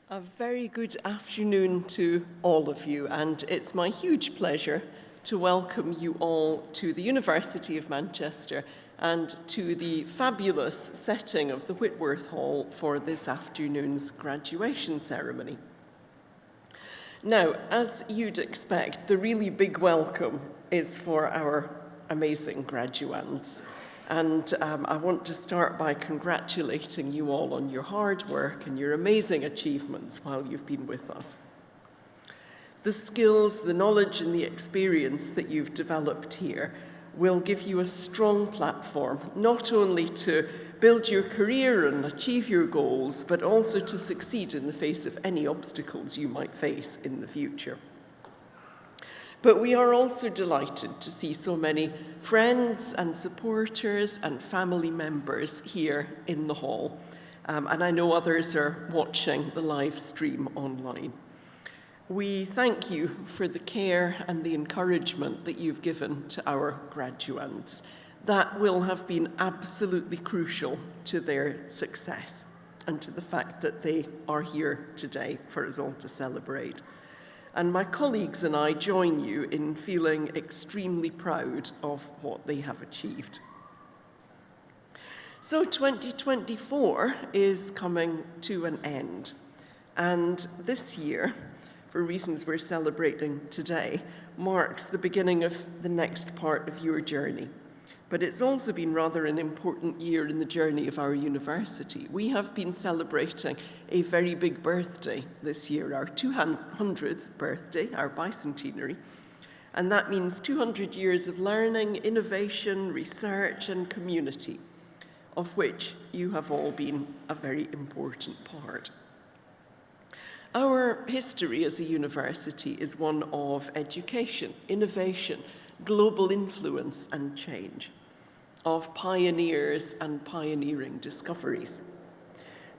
A very good afternoon to all of you, and it's my huge pleasure to welcome you all to the University of Manchester and to the fabulous setting of the Whitworth Hall for this afternoon's graduation ceremony. Now, as you'd expect, the really big welcome is for our amazing graduands. And I want to start by congratulating you all on your hard work and your amazing achievements while you've been with us. The skills, the knowledge and the experience that you've developed here will give you a strong platform, not only to build your career and achieve your goals, but also to succeed in the face of any obstacles you might face in the future. But we are also delighted to see so many friends and supporters and family members here in the hall. And I know others are watching the live stream online. We thank you for the care and the encouragement that you've given to our graduands. That will have been absolutely crucial to their success and to the fact that they are here today for us all to celebrate. And my colleagues and I join you in feeling extremely proud of what they have achieved. So 2024 is coming to an end. And this year, for reasons we're celebrating today, marks the beginning of the next part of your journey. But it's also been rather an important year in the journey of our university. We have been celebrating a very big birthday this year, our 200th birthday, our bicentenary. And that means 200 years of learning, innovation, research, and community, of which you have all been a very important part. Our history as a university is one of education, innovation, global influence and change, of pioneers and pioneering discoveries.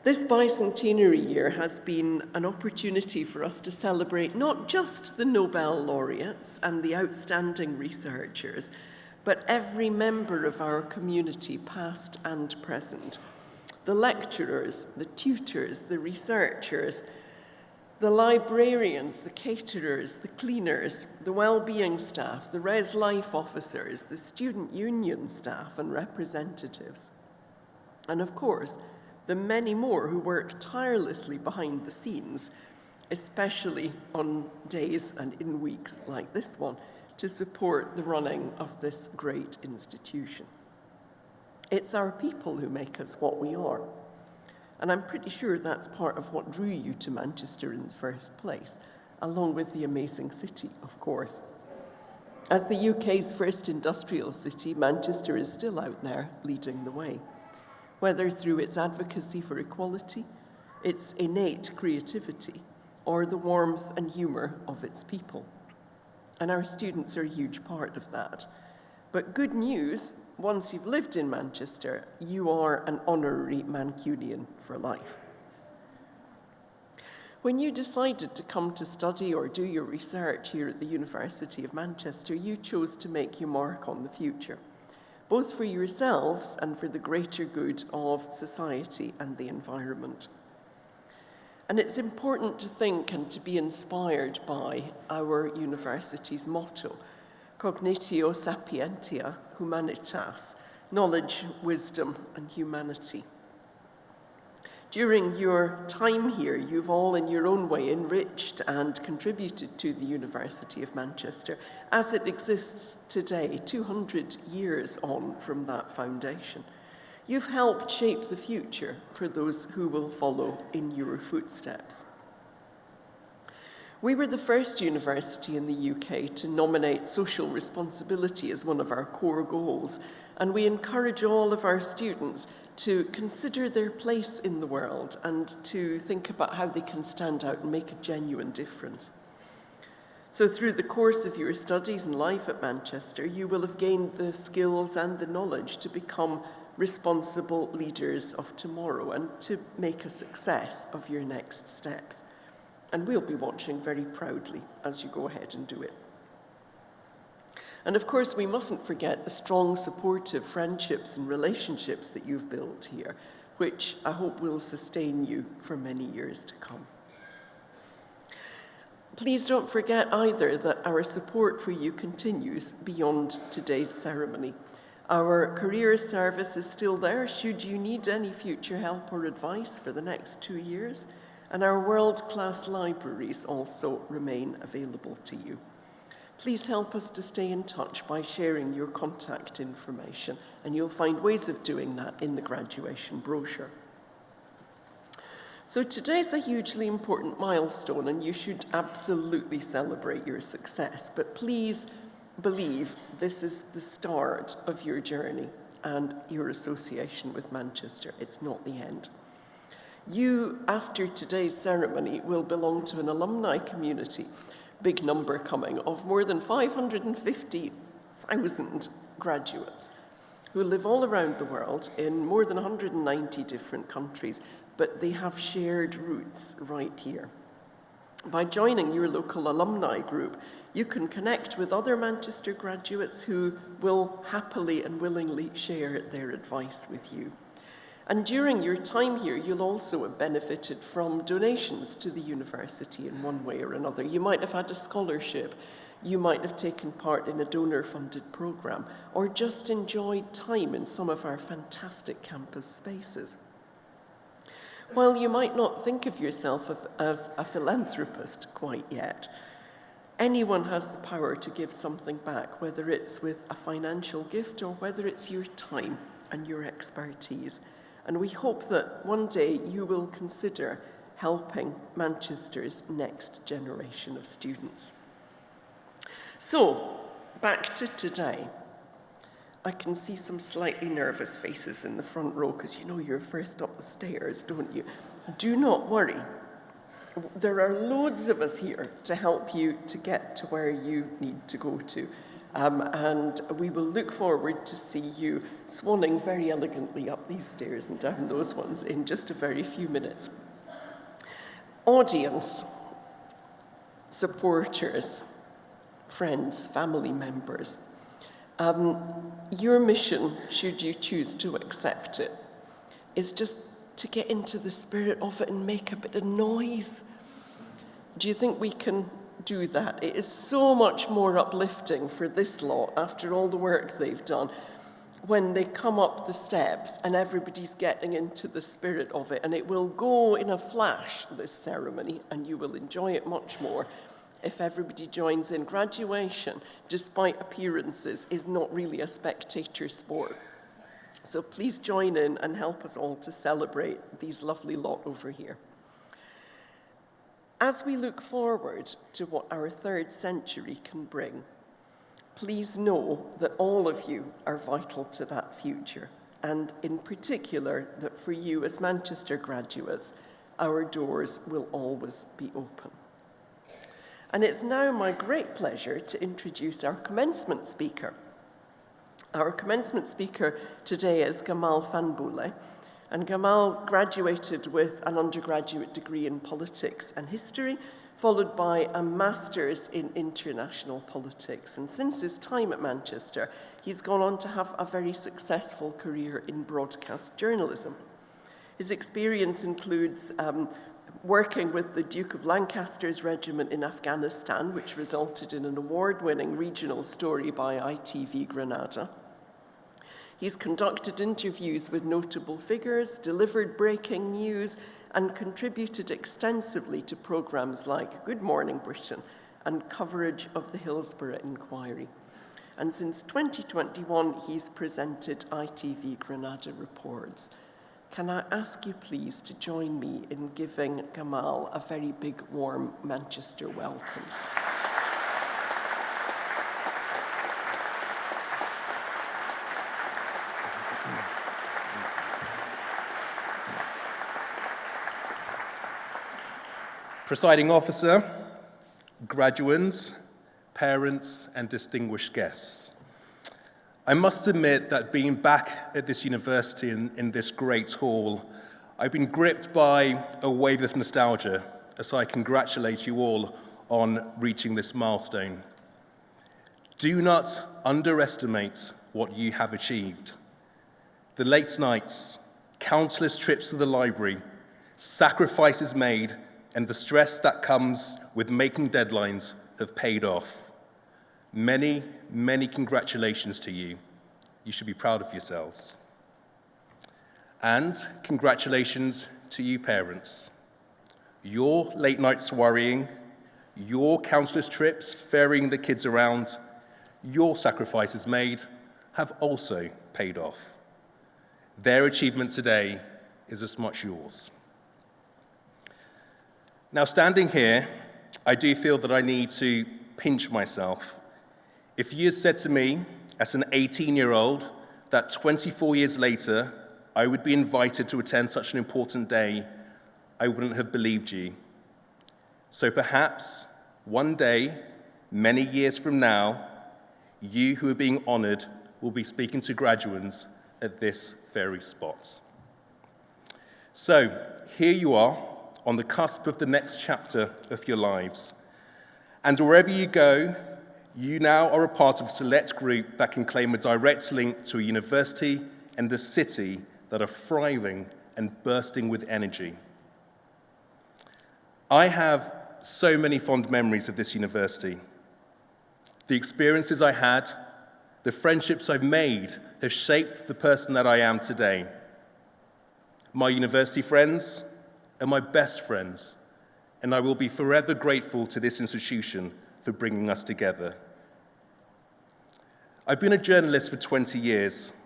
This bicentenary year has been an opportunity for us to celebrate not just the Nobel laureates and the outstanding researchers, but every member of our community, past and present. The lecturers, the tutors, the researchers, the librarians, the caterers, the cleaners, the well-being staff, the res life officers, the student union staff and representatives. And of course, the many more who work tirelessly behind the scenes, especially on days and in weeks like this one, to support the running of this great institution. It's our people who make us what we are. And I'm pretty sure that's part of what drew you to Manchester in the first place, along with the amazing city, of course. As the UK's first industrial city, Manchester is still out there leading the way, whether through its advocacy for equality, its innate creativity, or the warmth and humour of its people. And our students are a huge part of that. But good news, once you've lived in Manchester, you are an honorary Mancunian for life. When you decided to come to study or do your research here at the University of Manchester, you chose to make your mark on the future, both for yourselves and for the greater good of society and the environment. And it's important to think and to be inspired by our university's motto, Cognitio Sapientia Humanitas, knowledge, wisdom, and humanity. During your time here, you've all in your own way enriched and contributed to the University of Manchester as it exists today, 200 years on from that foundation. You've helped shape the future for those who will follow in your footsteps. We were the first university in the UK to nominate social responsibility as one of our core goals, and we encourage all of our students to consider their place in the world and to think about how they can stand out and make a genuine difference. So through the course of your studies and life at Manchester, you will have gained the skills and the knowledge to become responsible leaders of tomorrow and to make a success of your next steps. And we'll be watching very proudly as you go ahead and do it. And of course, we mustn't forget the strong, supportive friendships and relationships that you've built here, which I hope will sustain you for many years to come. Please don't forget either that our support for you continues beyond today's ceremony. Our careers service is still there should you need any future help or advice for the next 2 years, and our world-class libraries also remain available to you. Please help us to stay in touch by sharing your contact information, and you'll find ways of doing that in the graduation brochure. So today's a hugely important milestone, and you should absolutely celebrate your success, but please believe this is the start of your journey and your association with Manchester. It's not the end. You, after today's ceremony, will belong to an alumni community, big number coming, of more than 550,000 graduates who live all around the world in more than 190 different countries, but they have shared roots right here. By joining your local alumni group, you can connect with other Manchester graduates who will happily and willingly share their advice with you. And during your time here, you'll also have benefited from donations to the university in one way or another. You might have had a scholarship, you might have taken part in a donor-funded programme, or just enjoyed time in some of our fantastic campus spaces. While you might not think of yourself as a philanthropist quite yet, anyone has the power to give something back, whether it's with a financial gift or whether it's your time and your expertise. And we hope that one day you will consider helping Manchester's next generation of students. So, back to today. I can see some slightly nervous faces in the front row because you know you're first up the stairs, don't you? Do not worry. There are loads of us here to help you to get to where you need to go to. And we will look forward to see you swanning very elegantly up these stairs and down those ones in just a very few minutes. Audience, supporters, friends, family members, your mission, should you choose to accept it, is just to get into the spirit of it and make a bit of noise. Do you think we can do that? It is so much more uplifting for this lot, after all the work they've done, when they come up the steps and everybody's getting into the spirit of it. And it will go in a flash, this ceremony, and you will enjoy it much more if everybody joins in. Graduation, despite appearances, is not really a spectator sport. So please join in and help us all to celebrate these lovely lot over here. As we look forward to what our third century can bring, please know that all of you are vital to that future, and in particular that for you as Manchester graduates, our doors will always be open. And it's now my great pleasure to introduce our commencement speaker. Our commencement speaker today is Gamal Fanbouleh, and Gamal graduated with an undergraduate degree in politics and history, followed by a master's in international politics. And since his time at Manchester, he's gone on to have a very successful career in broadcast journalism. His experience includes working with the Duke of Lancaster's regiment in Afghanistan, which resulted in an award-winning regional story by ITV Granada. He's conducted interviews with notable figures, delivered breaking news, and contributed extensively to programmes like Good Morning Britain and coverage of the Hillsborough Inquiry. And since 2021, he's presented ITV Granada reports. Can I ask you please to join me in giving Gamal a very big, warm Manchester welcome. Presiding officer, graduands, parents, and distinguished guests. I must admit that being back at this university in this great hall, I've been gripped by a wave of nostalgia as I congratulate you all on reaching this milestone. Do not underestimate what you have achieved. The late nights, countless trips to the library, sacrifices made, and the stress that comes with making deadlines have paid off. Many, many congratulations to you. You should be proud of yourselves. And congratulations to you parents. Your late nights worrying, your countless trips ferrying the kids around, your sacrifices made have also paid off. Their achievement today is as much yours. Now, standing here, I do feel that I need to pinch myself. If you had said to me as an 18-year-old that 24 years later I would be invited to attend such an important day, I wouldn't have believed you. So perhaps one day, many years from now, you who are being honored will be speaking to graduates at this very spot. So here you are on the cusp of the next chapter of your lives. And wherever you go, you now are a part of a select group that can claim a direct link to a university and a city that are thriving and bursting with energy. I have so many fond memories of this university. The experiences I had, the friendships I've made have shaped the person that I am today. My university friends are my best friends, and I will be forever grateful to this institution for bringing us together. I've been a journalist for 20 years.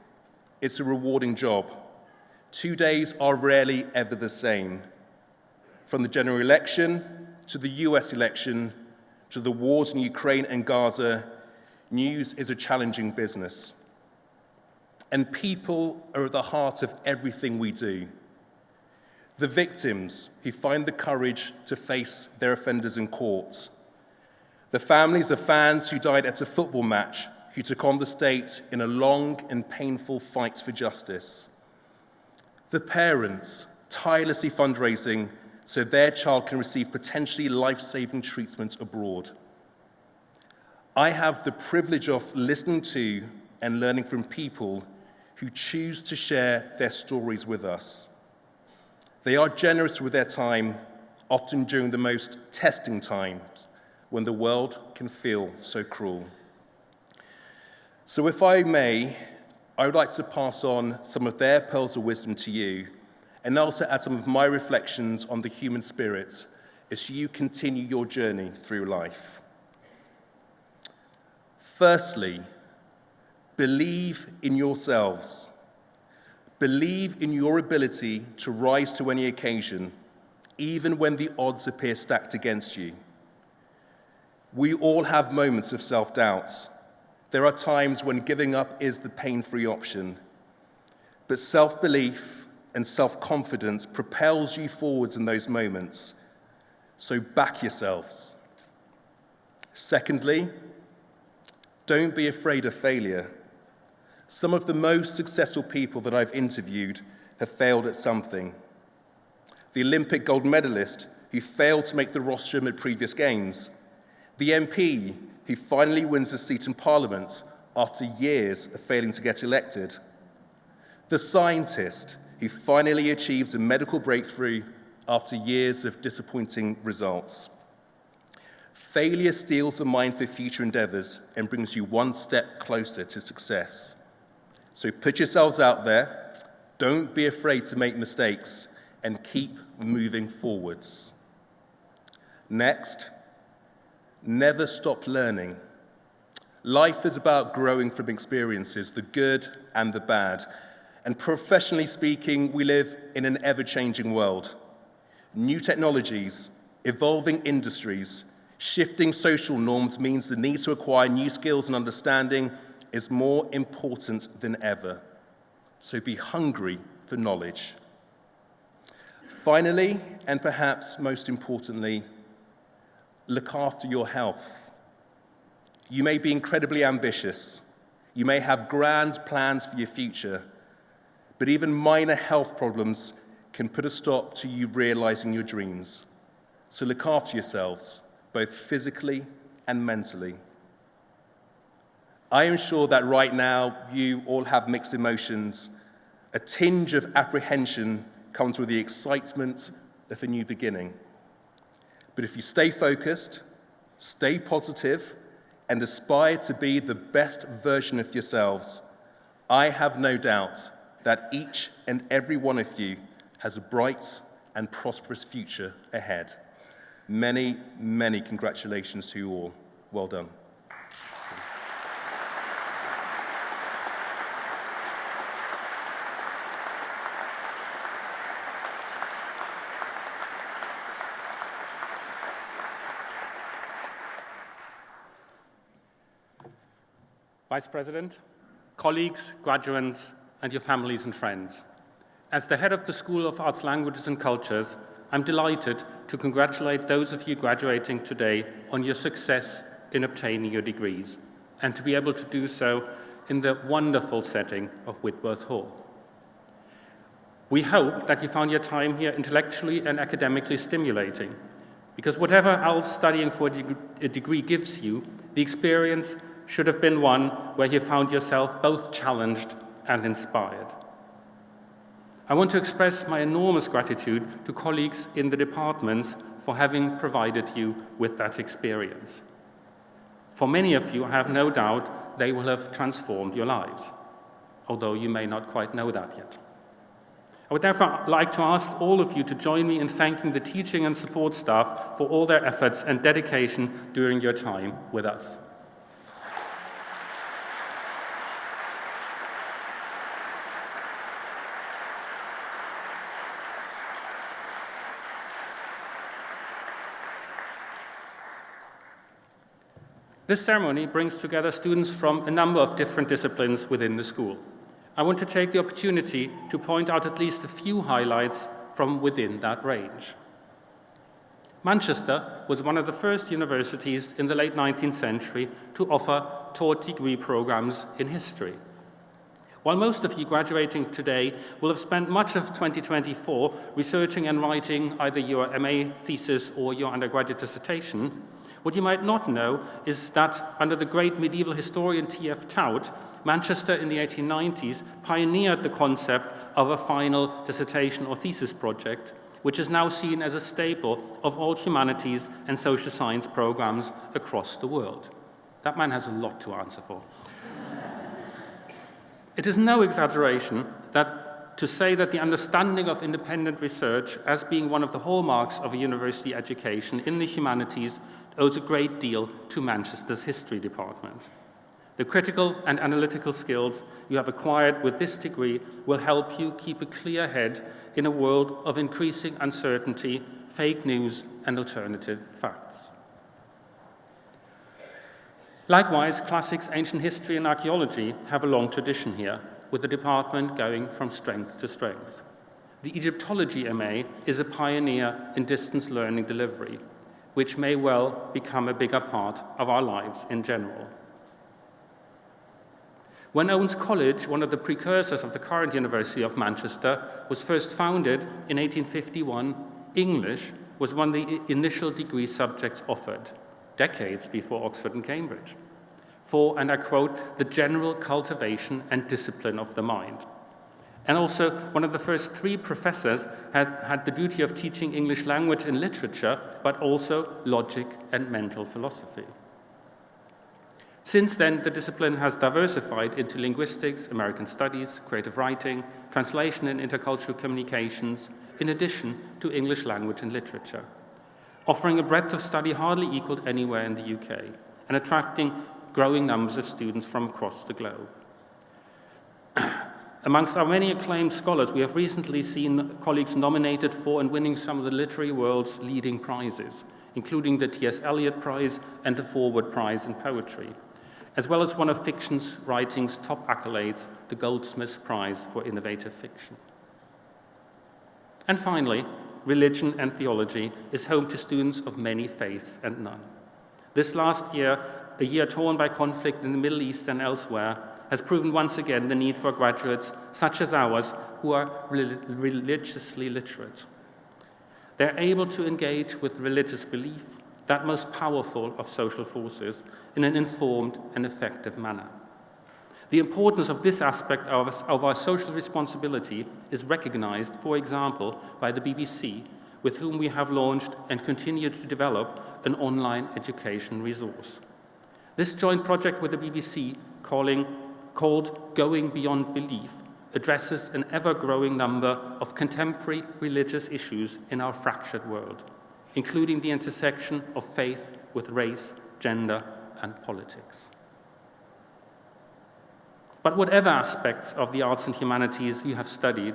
It's a rewarding job. 2 days are rarely ever the same. From the general election to the US election to the wars in Ukraine and Gaza, news is a challenging business. And people are at the heart of everything we do. The victims who find the courage to face their offenders in court. The families of fans who died at a football match, who took on the state in a long and painful fight for justice. The parents tirelessly fundraising so their child can receive potentially life-saving treatment abroad. I have the privilege of listening to and learning from people who choose to share their stories with us. They are generous with their time, often during the most testing times, when the world can feel so cruel. So if I may, I would like to pass on some of their pearls of wisdom to you, and also add some of my reflections on the human spirit as you continue your journey through life. Firstly, believe in yourselves. Believe in your ability to rise to any occasion, even when the odds appear stacked against you. We all have moments of self-doubt. There are times when giving up is the pain-free option. But self-belief and self-confidence propels you forwards in those moments. So back yourselves. Secondly, don't be afraid of failure. Some of the most successful people that I've interviewed have failed at something. The Olympic gold medalist who failed to make the rostrum at previous games. The MP who finally wins a seat in Parliament after years of failing to get elected. The scientist who finally achieves a medical breakthrough after years of disappointing results. Failure steals the mind for future endeavors and brings you one step closer to success. So put yourselves out there, don't be afraid to make mistakes, and keep moving forwards. Next, never stop learning. Life is about growing from experiences, the good and the bad. And professionally speaking, we live in an ever-changing world. New technologies, evolving industries, shifting social norms means the need to acquire new skills and understanding is more important than ever. So be hungry for knowledge. Finally, and perhaps most importantly, look after your health. You may be incredibly ambitious. You may have grand plans for your future, but even minor health problems can put a stop to you realizing your dreams. So look after yourselves, both physically and mentally. I am sure that right now you all have mixed emotions. A tinge of apprehension comes with the excitement of a new beginning. But if you stay focused, stay positive, and aspire to be the best version of yourselves, I have no doubt that each and every one of you has a bright and prosperous future ahead. Many, many congratulations to you all. Well done. Vice President, colleagues, graduates, and your families and friends. As the head of the School of Arts, Languages and Cultures, I'm delighted to congratulate those of you graduating today on your success in obtaining your degrees, and to be able to do so in the wonderful setting of Whitworth Hall. We hope that you found your time here intellectually and academically stimulating, because whatever else studying for a degree gives you, the experience should have been one where you found yourself both challenged and inspired. I want to express my enormous gratitude to colleagues in the departments for having provided you with that experience. For many of you, I have no doubt they will have transformed your lives, although you may not quite know that yet. I would therefore like to ask all of you to join me in thanking the teaching and support staff for all their efforts and dedication during your time with us. This ceremony brings together students from a number of different disciplines within the school. I want to take the opportunity to point out at least a few highlights from within that range. Manchester was one of the first universities in the late 19th century to offer taught degree programs in history. While most of you graduating today will have spent much of 2024 researching and writing either your MA thesis or your undergraduate dissertation, what you might not know is that under the great medieval historian T.F. Tout, Manchester in the 1890s pioneered the concept of a final dissertation or thesis project, which is now seen as a staple of all humanities and social science programs across the world. That man has a lot to answer for. It is no exaggeration to say that the understanding of independent research as being one of the hallmarks of a university education in the humanities owes a great deal to Manchester's history department. The critical and analytical skills you have acquired with this degree will help you keep a clear head in a world of increasing uncertainty, fake news, and alternative facts. Likewise, classics, ancient history, and archaeology have a long tradition here, with the department going from strength to strength. The Egyptology MA is a pioneer in distance learning delivery, which may well become a bigger part of our lives in general. When Owens College, one of the precursors of the current University of Manchester, was first founded in 1851, English was one of the initial degree subjects offered, decades before Oxford and Cambridge, for, and I quote, the general cultivation and discipline of the mind. And also, one of the first 3 professors had the duty of teaching English language and literature, but also logic and mental philosophy. Since then, the discipline has diversified into linguistics, American studies, creative writing, translation and intercultural communications, in addition to English language and literature, offering a breadth of study hardly equaled anywhere in the UK, and attracting growing numbers of students from across the globe. Amongst our many acclaimed scholars, we have recently seen colleagues nominated for and winning some of the literary world's leading prizes, including the T.S. Eliot Prize and the Forward Prize in Poetry, as well as one of fiction's writing's top accolades, the Goldsmiths Prize for Innovative Fiction. And finally, religion and theology is home to students of many faiths and none. This last year, a year torn by conflict in the Middle East and elsewhere, has proven once again the need for graduates such as ours who are religiously literate. They're able to engage with religious belief, that most powerful of social forces, in an informed and effective manner. The importance of this aspect of our social responsibility is recognized, for example, by the BBC, with whom we have launched and continue to develop an online education resource. This joint project with the BBC, called Going Beyond Belief, addresses an ever-growing number of contemporary religious issues in our fractured world, including the intersection of faith with race, gender, and politics. But whatever aspects of the arts and humanities you have studied,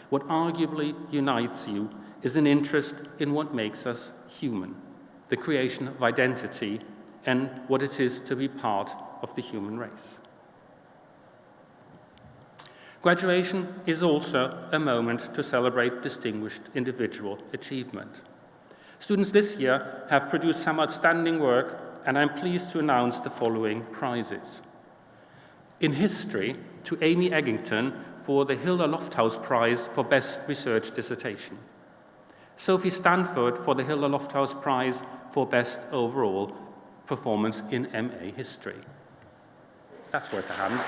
what arguably unites you is an interest in what makes us human, the creation of identity, and what it is to be part of the human race. Graduation is also a moment to celebrate distinguished individual achievement. Students this year have produced some outstanding work, and I'm pleased to announce the following prizes. In history, to Amy Eggington for the Hilda Lofthouse Prize for Best Research Dissertation. Sophie Stanford for the Hilda Lofthouse Prize for Best Overall Performance in MA History. That's worth a hand.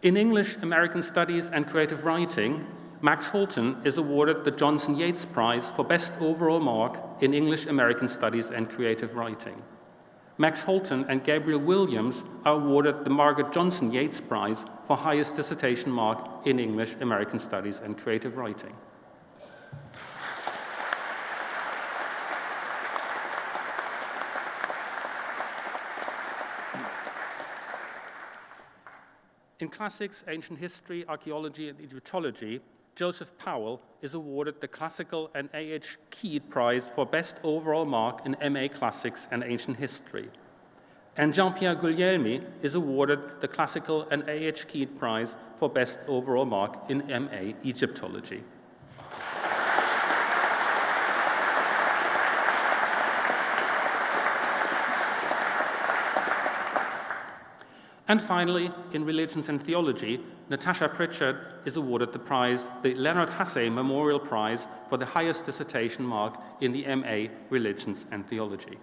In English, American Studies and Creative Writing, Max Holton is awarded the Johnson Yates Prize for Best Overall Mark in English, American Studies and Creative Writing. Max Holton and Gabriel Williams are awarded the Margaret Johnson Yates Prize for highest dissertation mark in English, American Studies and Creative Writing. In classics, ancient history, archaeology, and Egyptology, Joseph Powell is awarded the Classical and A.H. Keed Prize for Best Overall Mark in MA Classics and Ancient History. And Jean-Pierre Guglielmi is awarded the Classical and A.H. Keed Prize for Best Overall Mark in MA Egyptology. And finally, in Religions and Theology, Natasha Pritchard is awarded the prize, the Leonard Hassey Memorial Prize for the highest dissertation mark in the MA Religions and Theology.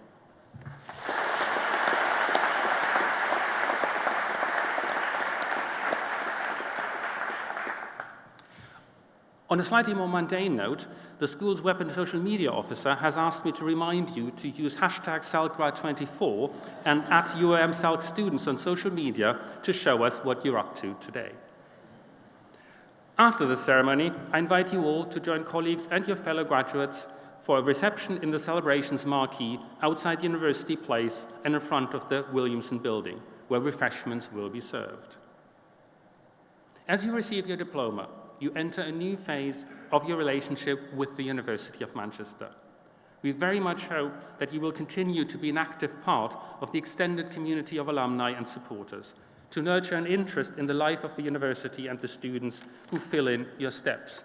On a slightly more mundane note, the school's web and social media officer has asked me to remind you to use hashtag SalkGrad24 and @UAM students on social media to show us what you're up to today. After the ceremony, I invite you all to join colleagues and your fellow graduates for a reception in the celebrations marquee outside University Place and in front of the Williamson Building, where refreshments will be served. As you receive your diploma, you enter a new phase of your relationship with the University of Manchester. We very much hope that you will continue to be an active part of the extended community of alumni and supporters, to nurture an interest in the life of the university and the students who fill in your steps,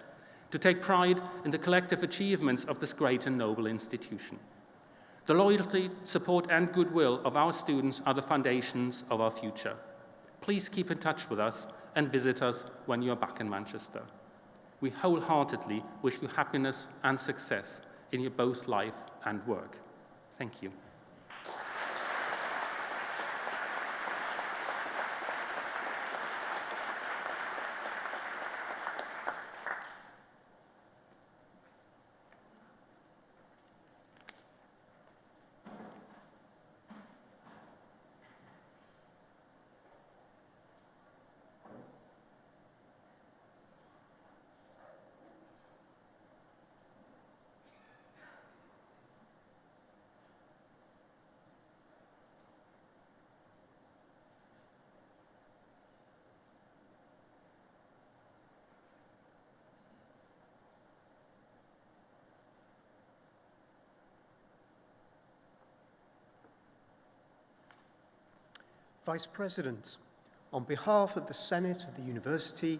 to take pride in the collective achievements of this great and noble institution. The loyalty, support, and goodwill of our students are the foundations of our future. Please keep in touch with us and visit us when you're back in Manchester. We wholeheartedly wish you happiness and success in your both life and work. Thank you. Vice President, on behalf of the Senate of the University,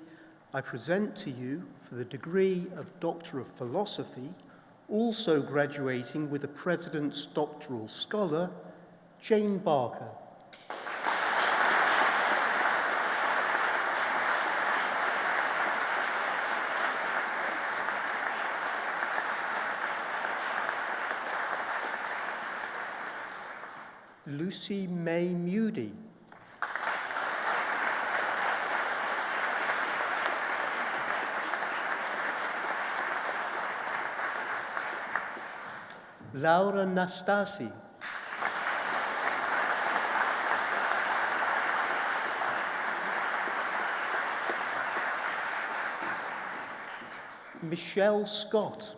I present to you for the degree of Doctor of Philosophy, also graduating with the President's Doctoral Scholar, Jane Barker. Lucy May Moody. Laura Nastasi. Michelle Scott.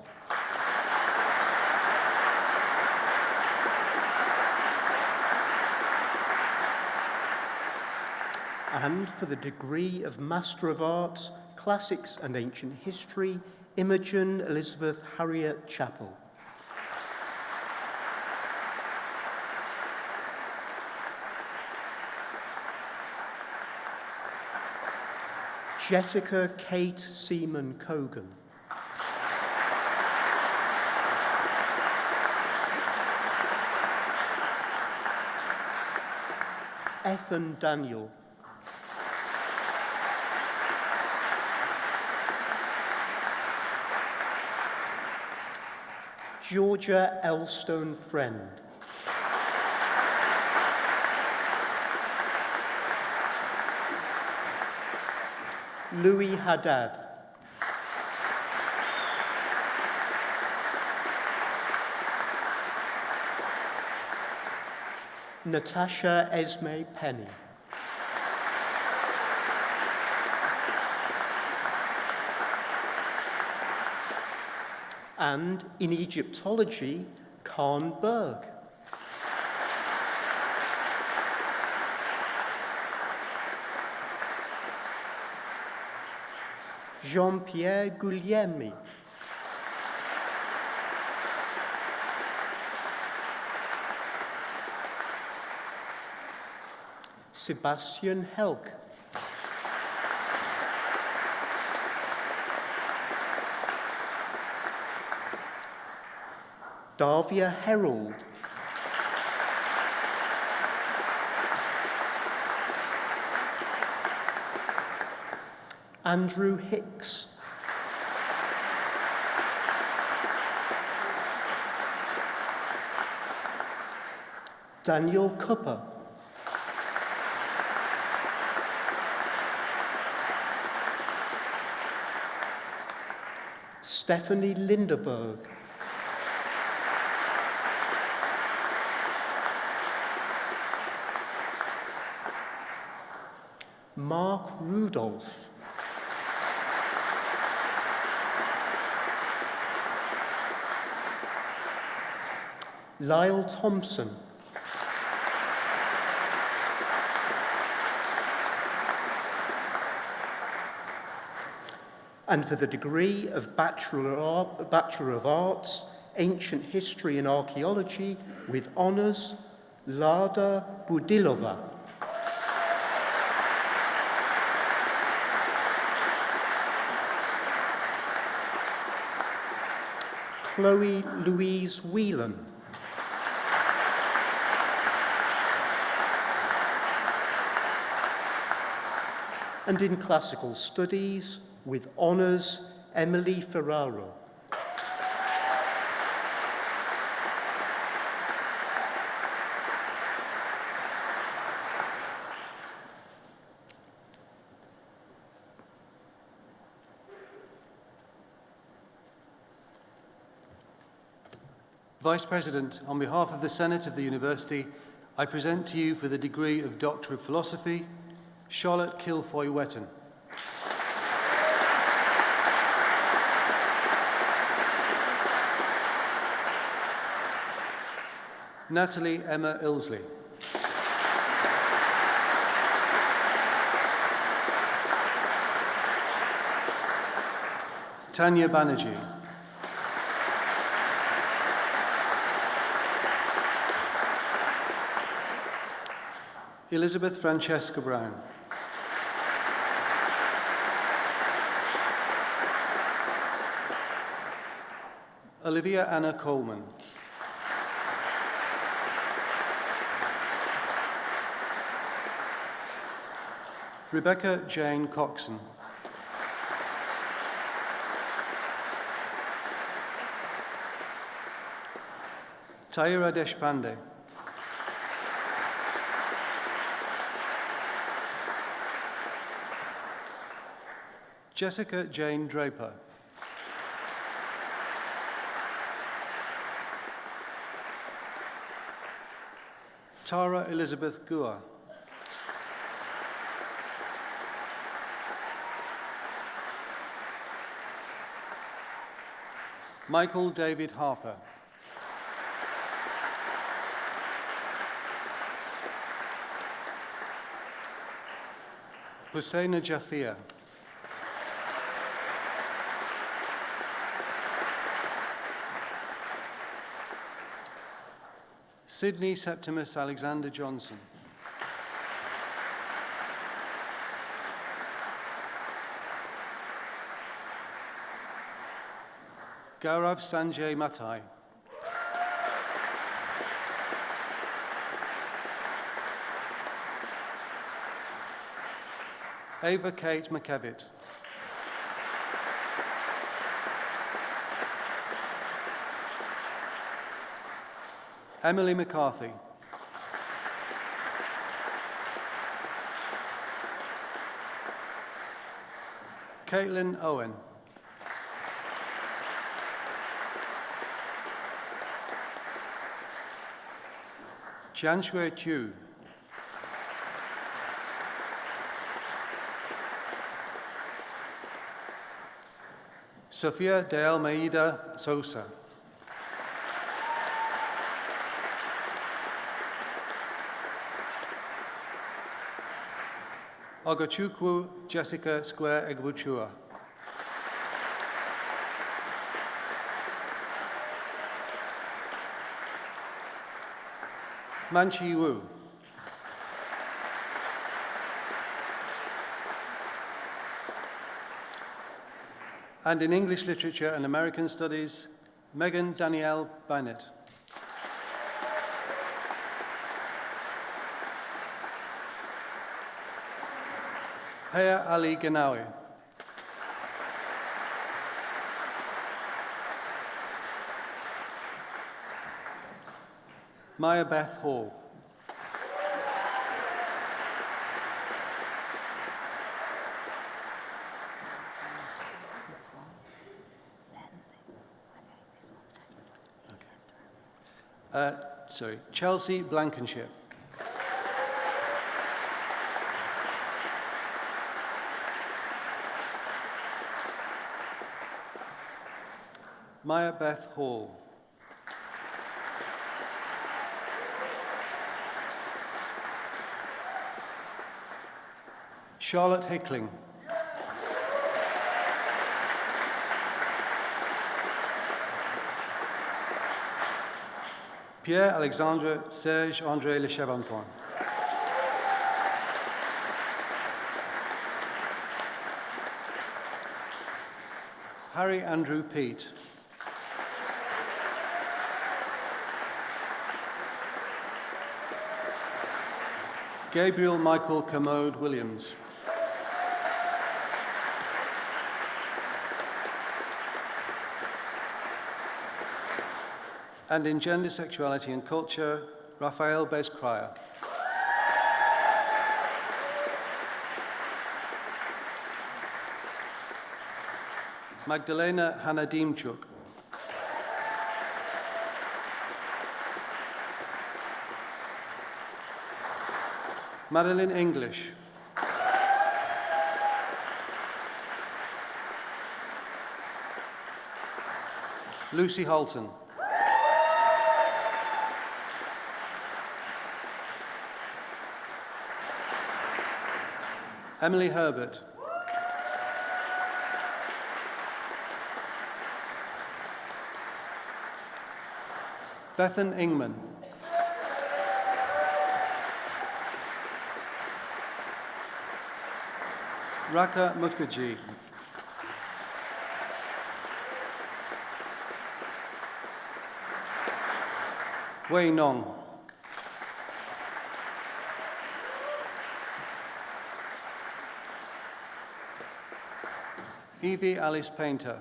And for the degree of Master of Arts, Classics and Ancient History, Imogen Elizabeth Harriet Chappell. Jessica Kate Seaman Cogan. Ethan Daniel. Georgia Elstone Friend. Louis Haddad. Natasha Esme Penny. And in Egyptology, Khan Berg. Jean-Pierre Guglielmi. Sebastian Helk. Davia Herold. Andrew Hicks. Daniel Cupper. Stephanie Lindeberg. Mark Rudolph. Lyle Thompson. And for the degree of Bachelor of Arts, Ancient History and Archaeology with honours, Lada Budilova. Chloe Louise Whelan. And in Classical Studies, with honours, Emily Ferraro. Vice President, on behalf of the Senate of the University, I present to you for the degree of Doctor of Philosophy, Charlotte Kilfoy-Wetton. Natalie Emma Ilsley. Tanya Banerjee. Elizabeth Francesca Brown. Olivia Anna Coleman. Rebecca Jane Coxon. Taira Deshpande. Jessica Jane Draper. Tara Elizabeth Gua. Michael David Harper. Husseina Jafia. Sydney Septimus Alexander Johnson. Gaurav Sanjay Matai. Ava Kate McKevitt. Emily McCarthy. Caitlin Owen. Jianshui Chu. Sofia de Almeida Sosa. Ogachukwu Jessica Square Egbuchua. Manchi Wu. And in English Literature and American Studies, Megan Danielle Bennett. Haya Ali Ganawi. Maya Beth Hall. Chelsea Blankenship. Maya Beth Hall. Charlotte Hickling. Pierre-Alexandre Serge-André Le Chevanton. Harry Andrew Peat. Gabriel Michael Commode Williams. And in Gender, Sexuality and Culture, Raphael Bez-Cryer. Magdalena Hanadimchuk. Madeline English. Lucy Holton. Emily Herbert. Bethan Ingman. Raka Mukherjee. Wei Nong. Evie Alice Painter.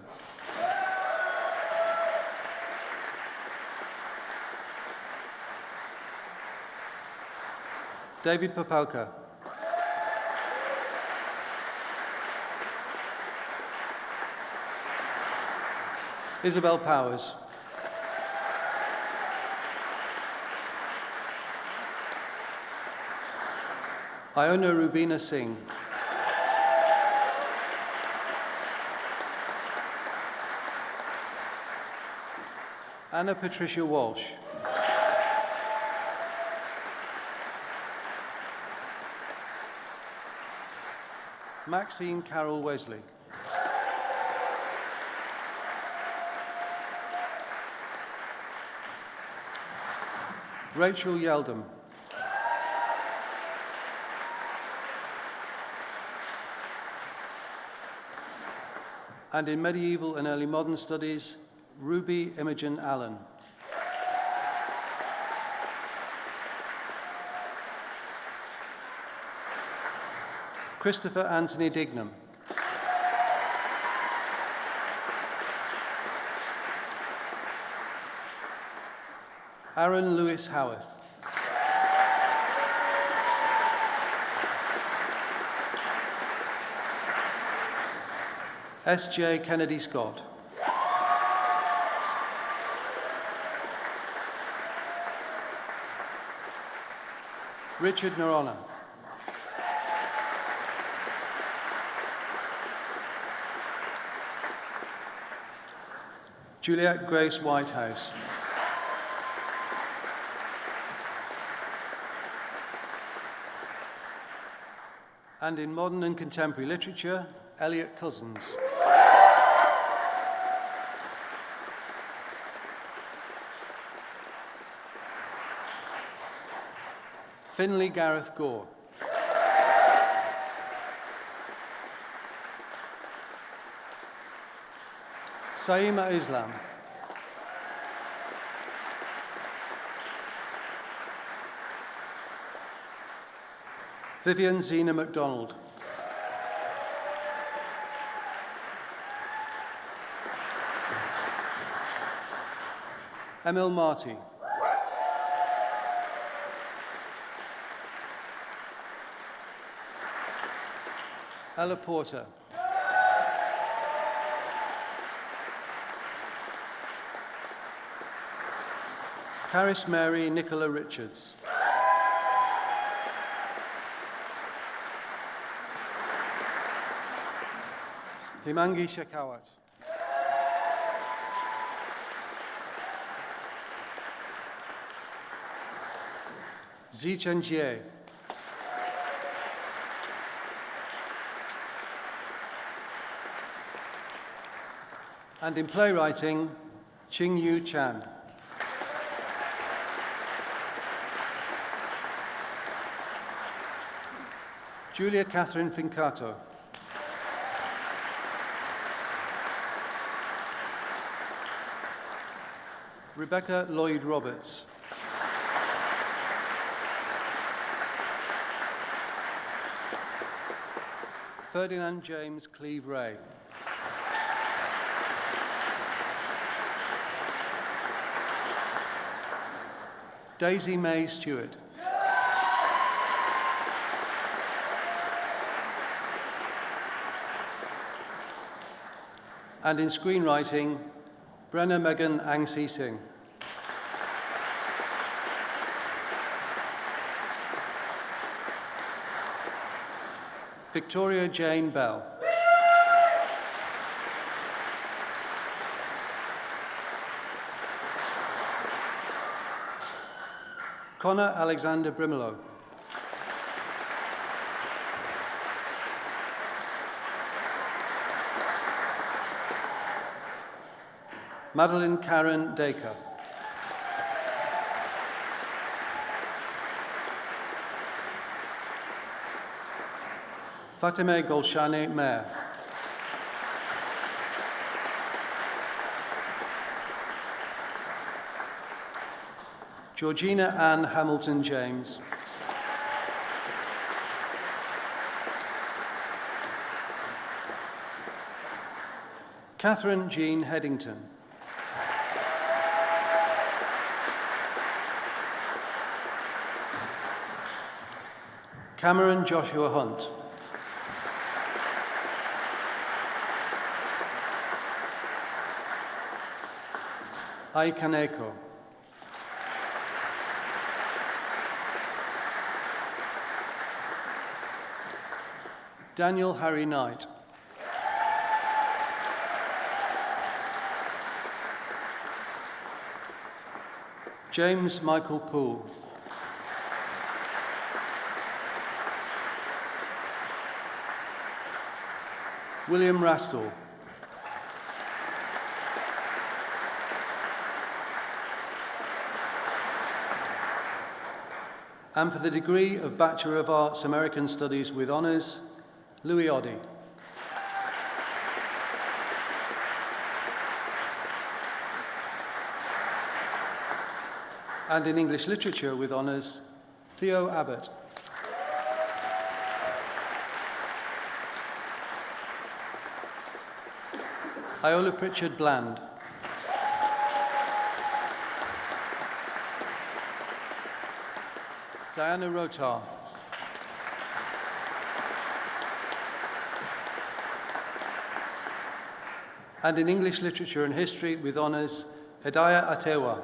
David Popelka. Isabel Powers. Iona Rubina Singh. Anna Patricia Walsh. Maxine Carol Wesley. Rachel Yeldham. And in medieval and early modern studies, Ruby Imogen Allen. Christopher Anthony Dignam. Aaron Lewis Howarth. S.J. Kennedy Scott. Richard Norona. Juliet Grace Whitehouse. And in modern and contemporary literature, Elliot Cousins. Finley Gareth Gore. Saima Islam. Vivian Zena MacDonald. Emil Marty. Ella Porter. Caris Mary Nicola Richards. Himangi Shekhawat. Zichen Jie. And in playwriting, Ching Yu Chan. Julia Catherine Fincato. Rebecca Lloyd Roberts. Ferdinand James Cleve Ray. Daisy May Stewart. And in screenwriting, Brenna Megan Angsi Singh. Victoria Jane Bell. Connor Alexander Brimelow. Madeline Karen Dacre. Fatime Golshane Mayer. Georgina Ann Hamilton James. Catherine Jean Headington. Cameron Joshua Hunt. Ai Kaneko. Daniel Harry Knight. James Michael Poole. William Rastall. And for the degree of Bachelor of Arts American Studies with Honours, Louis Oddy. And in English Literature with Honours, Theo Abbott. Iola Pritchard Bland. Diana Rotar. And in English Literature and History with Honours, Hedaya Atewa.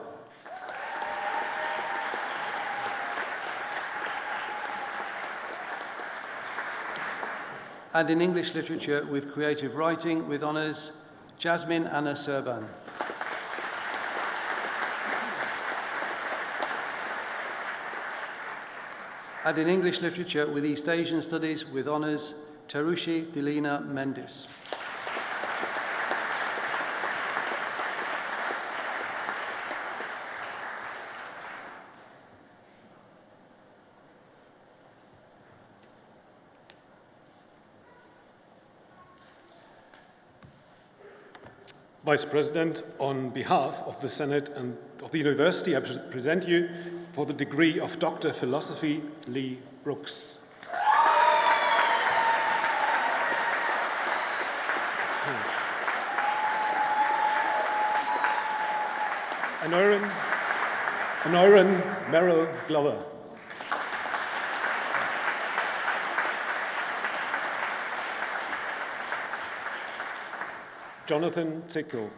And in English Literature with Creative Writing with Honours, Jasmine Anna Serban. And in English Literature with East Asian Studies with Honours, Tarushi Dilina Mendis. Vice President, on behalf of the Senate and of the University, I present you for the degree of Doctor of Philosophy, Lee Brooks. Honoran Merrill Glover. Jonathan Tickle.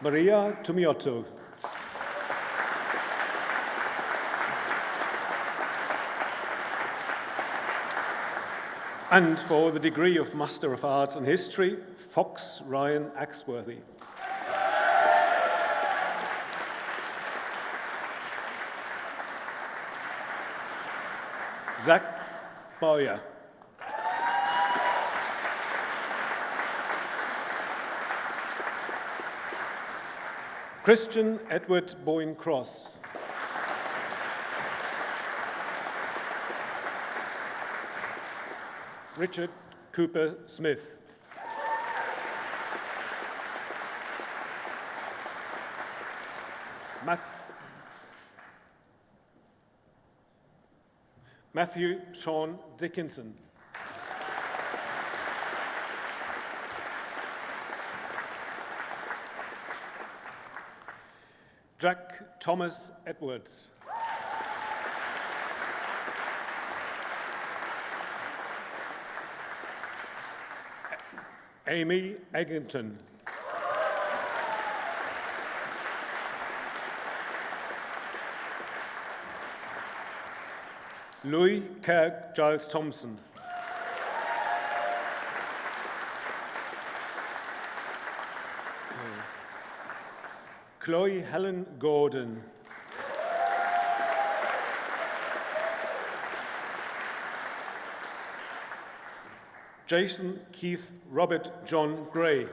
Maria Tumiotto. And for the degree of Master of Arts in History, Fox Ryan Axworthy. Zach Boyer. Christian Edward Boyne Cross. Richard Cooper Smith. Matthew Sean Dickinson. Jack Thomas Edwards. Amy Eggington. Louis Kirk Giles Thompson. Chloe Helen Gordon. Jason Keith Robert John Gray.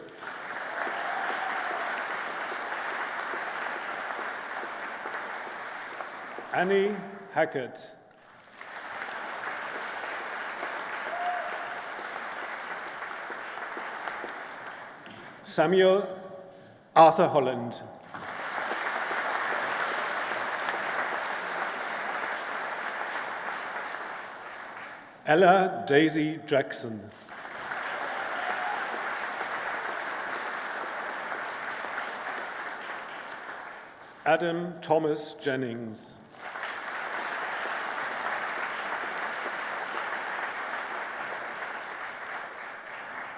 Annie Hackett. Samuel Arthur Holland. Ella Daisy Jackson. Adam Thomas Jennings.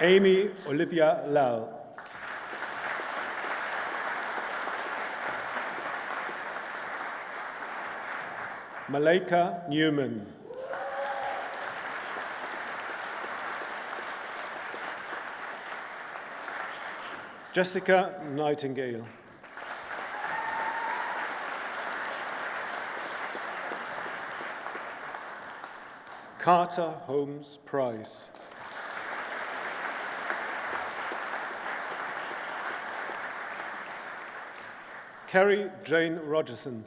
Amy Olivia Lau. Malaika Newman. Jessica Nightingale. Carter Holmes Price. Kerry Jane Rogerson.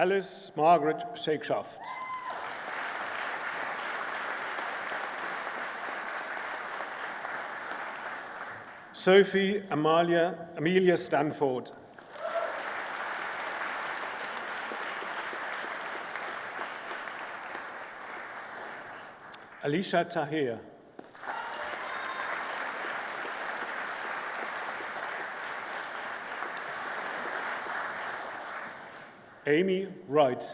Alice Margaret Shakeshaft. Sophie Amelia Stanford. Alicia Tahir. Amy Wright.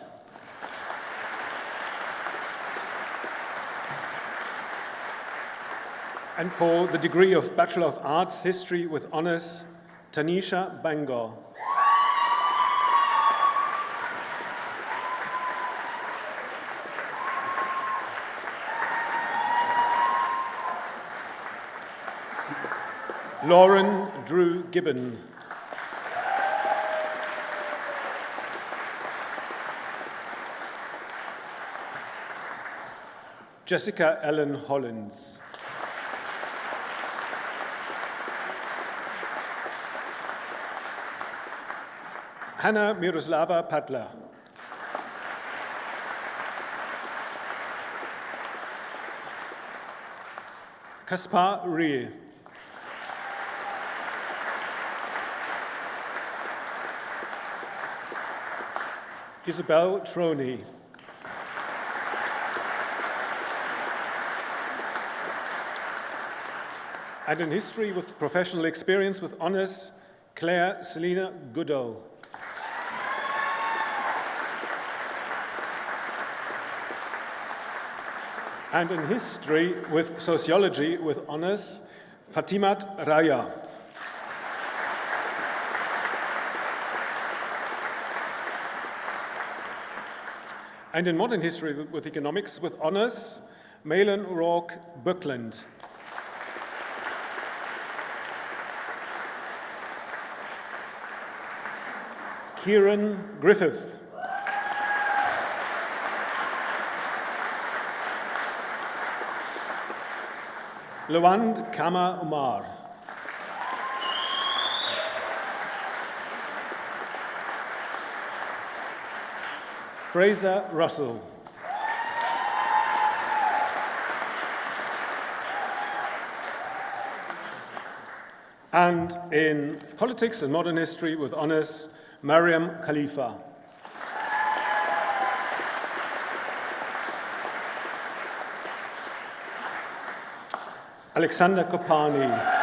And for the degree of Bachelor of Arts, History with Honours, Tanisha Bangor. Lauren Drew Gibbon. Jessica Ellen Hollins. Hannah Miroslava Padla. Kaspar Rie. Isabel Troney. And in history with professional experience with honours, Claire Selina Goodall. And in history with sociology with honours, Fatimat Raya. And in modern history with economics with honours, Malin Rourke Buckland. Kieran Griffith. Lawand Kama Umar. Fraser Russell. And in politics and modern history with honours, Mariam Khalifa. Alexander Kopani.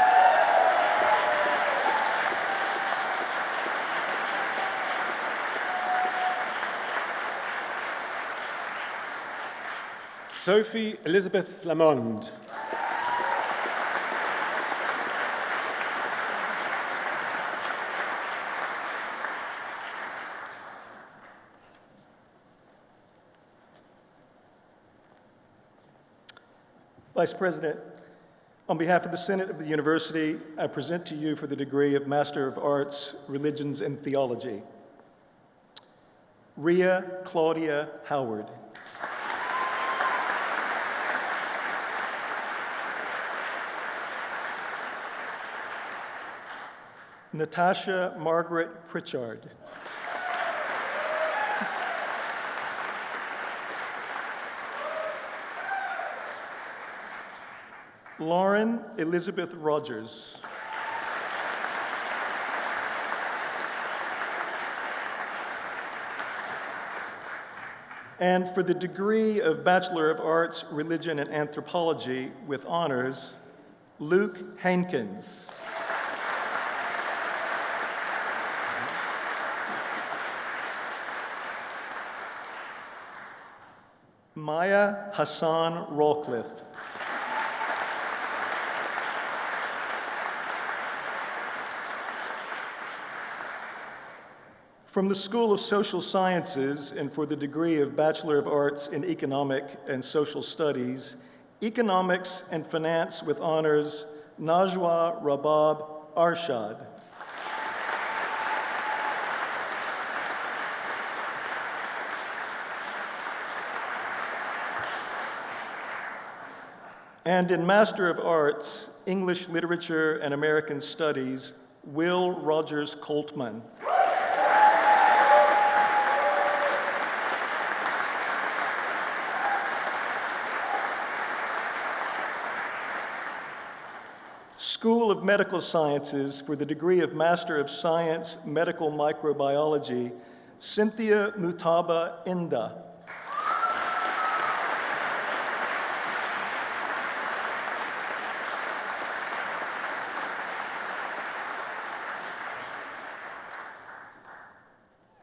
Sophie Elizabeth Lamond. Vice President, on behalf of the Senate of the University, I present to you for the degree of Master of Arts, Religions and Theology, Ria Claudia Howard. Natasha Margaret Pritchard. Lauren Elizabeth Rogers. And for the degree of Bachelor of Arts, Religion and Anthropology with honors, Luke Hankins. Maya Hassan Rawcliffe. From the School of Social Sciences and for the degree of Bachelor of Arts in Economic and Social Studies, Economics and Finance with honors, Najwa Rabab Arshad. And in Master of Arts, English Literature and American Studies, Will Rogers Coltman. School of Medical Sciences for the degree of Master of Science, Medical Microbiology, Cynthia Mutaba Inda.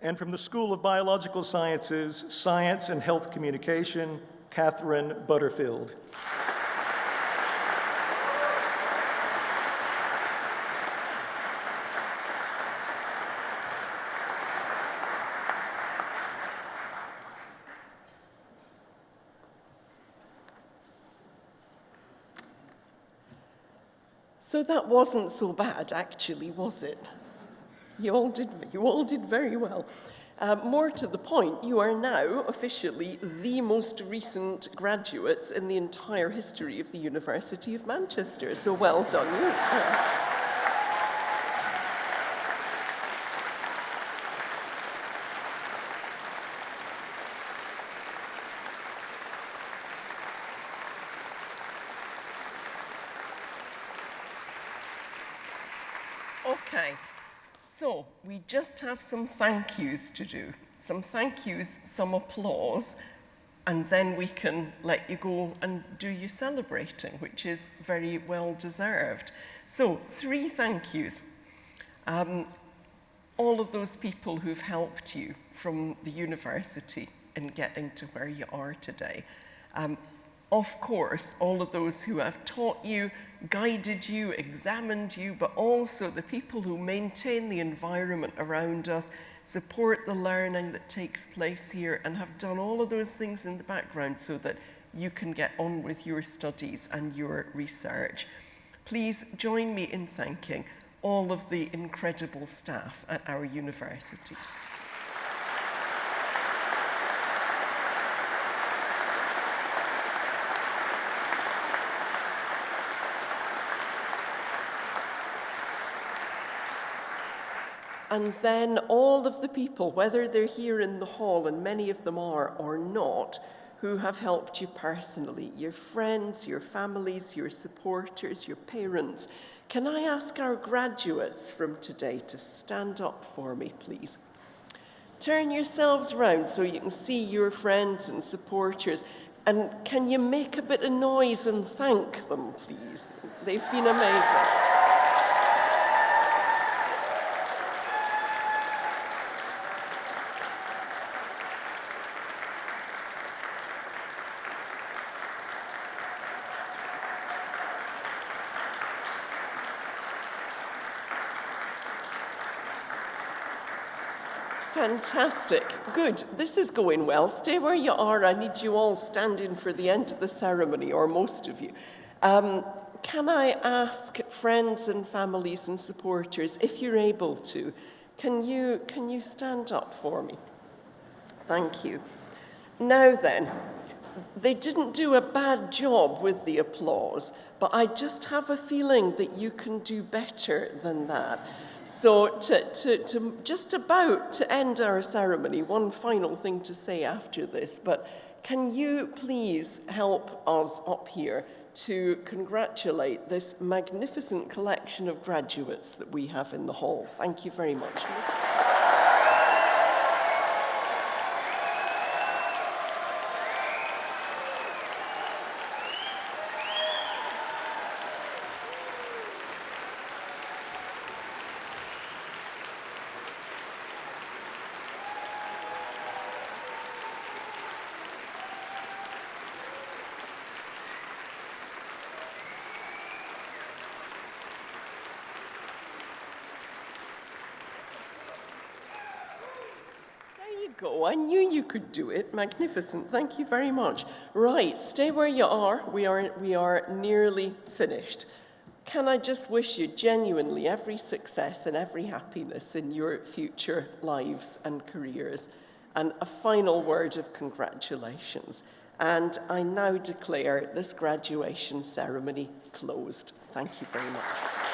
And from the School of Biological Sciences, Science and Health Communication, Catherine Butterfield. So that wasn't so bad, actually, was it? You all did very well. More to the point, you are now officially the most recent graduates in the entire history of the University of Manchester. So well done you. Okay, so we just have some thank yous to do. Some thank yous, some applause, and then we can let you go and do your celebrating, which is very well deserved. So, 3 thank yous. All of those people who've helped you from the university in getting to where you are today. Of course, all of those who have taught you, guided you, examined you, but also the people who maintain the environment around us, support the learning that takes place here, and have done all of those things in the background so that you can get on with your studies and your research. Please join me in thanking all of the incredible staff at our university. And then all of the people, whether they're here in the hall, and many of them are or not, who have helped you personally, your friends, your families, your supporters, your parents. Can I ask our graduates from today to stand up for me, please? Turn yourselves round so you can see your friends and supporters. And can you make a bit of noise and thank them, please? They've been amazing. Fantastic. Good. This is going well. Stay where you are. I need you all standing for the end of the ceremony, or most of you. Can I ask friends and families and supporters, if you're able to, can you stand up for me? Thank you. Now then, they didn't do a bad job with the applause, but I just have a feeling that you can do better than that. So to just about to end our ceremony, one final thing to say after this, but can you please help us up here to congratulate this magnificent collection of graduates that we have in the hall? Thank you very much. go. I knew you could do it. Magnificent. Thank you very much. Right, stay where you are. We are nearly finished. Can I just wish you genuinely every success and every happiness in your future lives and careers. And a final word of congratulations. And I now declare this graduation ceremony closed. Thank you very much.